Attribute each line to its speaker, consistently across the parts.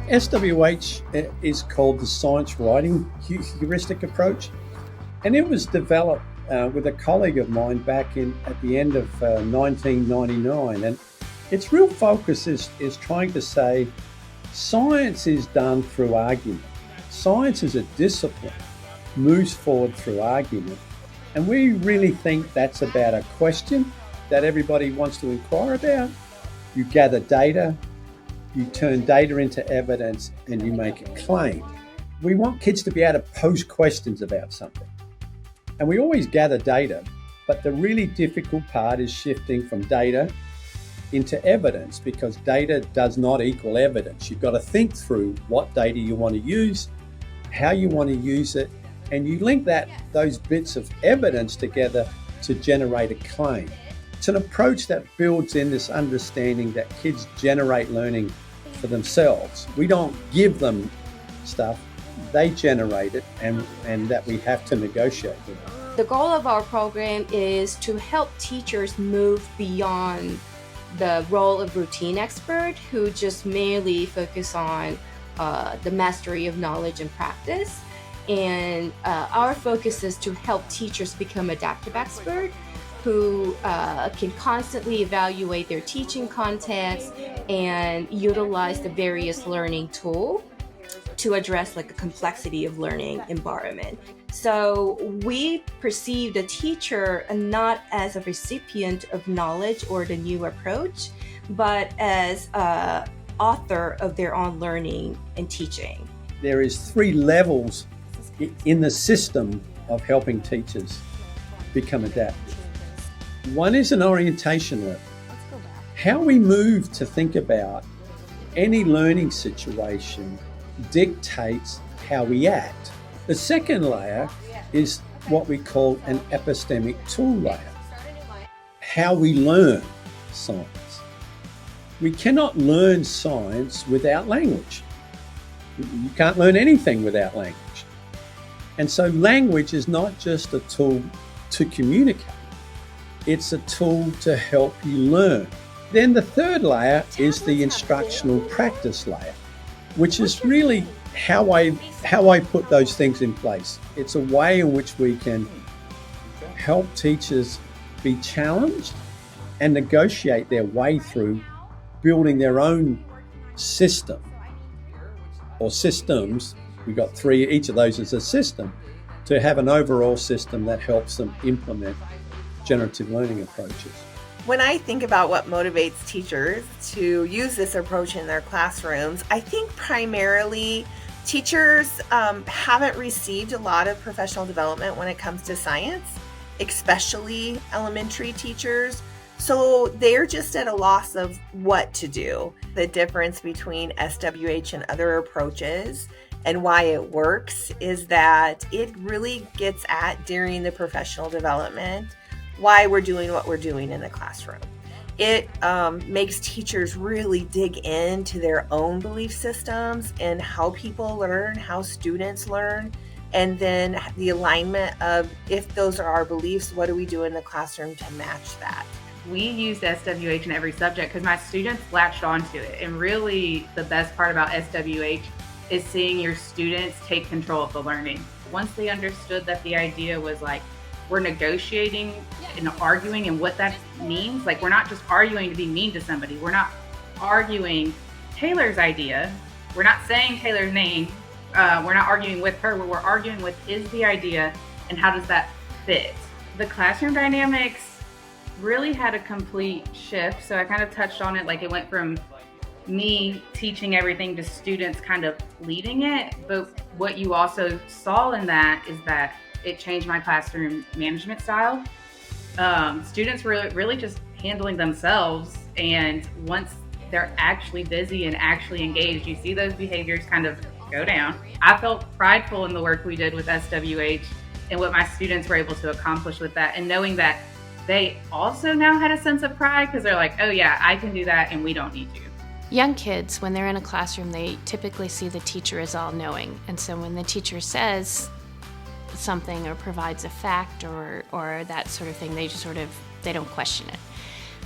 Speaker 1: SWH is called the science writing heuristic approach, and it was developed with a colleague of mine back at the end of 1999. And its real focus is trying to say science is done through argument. Science as a discipline moves forward through argument. And we really think that's about a question that everybody wants to inquire about. You gather data, you turn data into evidence, and you make a claim. We want kids to be able to pose questions about something. And we always gather data, but the really difficult part is shifting from data into evidence, because data does not equal evidence. You've got to think through what data you want to use, how you want to use it, and you link those bits of evidence together to generate a claim. It's an approach that builds in this understanding that kids generate learning for themselves. We don't give them stuff, they generate it, and that we have to negotiate with them.
Speaker 2: The goal of our program is to help teachers move beyond the role of routine expert who just merely focus on the mastery of knowledge and practice. And our focus is to help teachers become adaptive expert who can constantly evaluate their teaching context and utilize the various learning tools to address like a complexity of learning environment. So we perceive the teacher not as a recipient of knowledge or the new approach, but as an author of their own learning and teaching.
Speaker 1: There is 3 levels in the system of helping teachers become adaptive. One is an orientation level. How we move to think about any learning situation dictates how we act. The second layer is what we call an epistemic tool layer. How we learn science. We cannot learn science without language. You can't learn anything without language. And so language is not just a tool to communicate. It's a tool to help you learn. Then the third layer is the instructional practice layer, which is really how I put those things in place. It's a way in which we can help teachers be challenged and negotiate their way through building their own system or systems. We've got 3, each of those is a system, to have an overall system that helps them implement generative learning approaches.
Speaker 3: When I think about what motivates teachers to use this approach in their classrooms, I think primarily teachers haven't received a lot of professional development when it comes to science, especially elementary teachers. So they're just at a loss of what to do. The difference between SWH and other approaches and why it works is that it really gets at, during the professional development, why we're doing what we're doing in the classroom. It makes teachers really dig into their own belief systems and how people learn, how students learn, and then the alignment of, if those are our beliefs, what do we do in the classroom to match that?
Speaker 4: We used SWH in every subject because my students latched onto it. And really the best part about SWH is seeing your students take control of the learning. Once they understood that the idea was like, we're negotiating and arguing and what that means. Like, we're not just arguing to be mean to somebody. We're not arguing Taylor's idea. We're not saying Taylor's name. We're not arguing with her. What we're arguing with is the idea and how does that fit. The classroom dynamics really had a complete shift. So I kind of touched on it. Like, it went from me teaching everything to students kind of leading it. But what you also saw in that is that it changed my classroom management style. Students were really just handling themselves, and once they're actually busy and actually engaged, you see those behaviors kind of go down. I felt prideful in the work we did with SWH and what my students were able to accomplish with that, and knowing that they also now had a sense of pride because they're like, oh yeah, I can do that and we don't need you.
Speaker 5: Young kids, when they're in a classroom, they typically see the teacher as all-knowing, and so when the teacher says something or provides a fact or that sort of thing, they don't question it.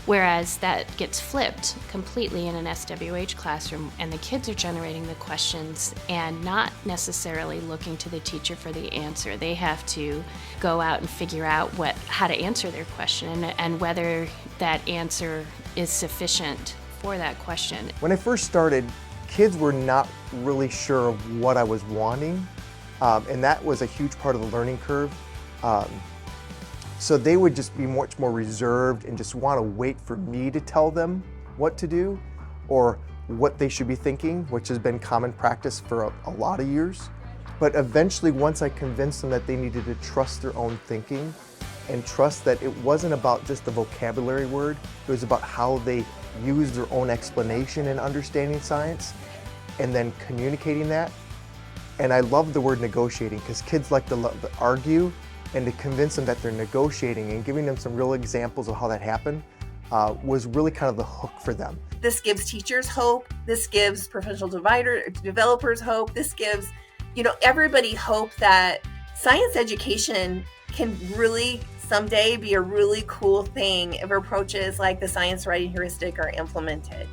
Speaker 5: Whereas that gets flipped completely in an SWH classroom, and the kids are generating the questions and not necessarily looking to the teacher for the answer. They have to go out and figure out how to answer their question and whether that answer is sufficient for that question.
Speaker 6: When I first started, kids were not really sure of what I was wanting, and that was a huge part of the learning curve. So they would just be much more reserved and just want to wait for me to tell them what to do or what they should be thinking, which has been common practice for a lot of years. But eventually, once I convinced them that they needed to trust their own thinking and trust that it wasn't about just the vocabulary word, it was about how they use their own explanation in understanding science and then communicating that. And I love the word negotiating because kids like to argue, and to convince them that they're negotiating and giving them some real examples of how that happened was really kind of the hook for them.
Speaker 3: This gives teachers hope. This gives professional developers hope. This gives, everybody hope that science education can really someday be a really cool thing if approaches like the science writing heuristic are implemented.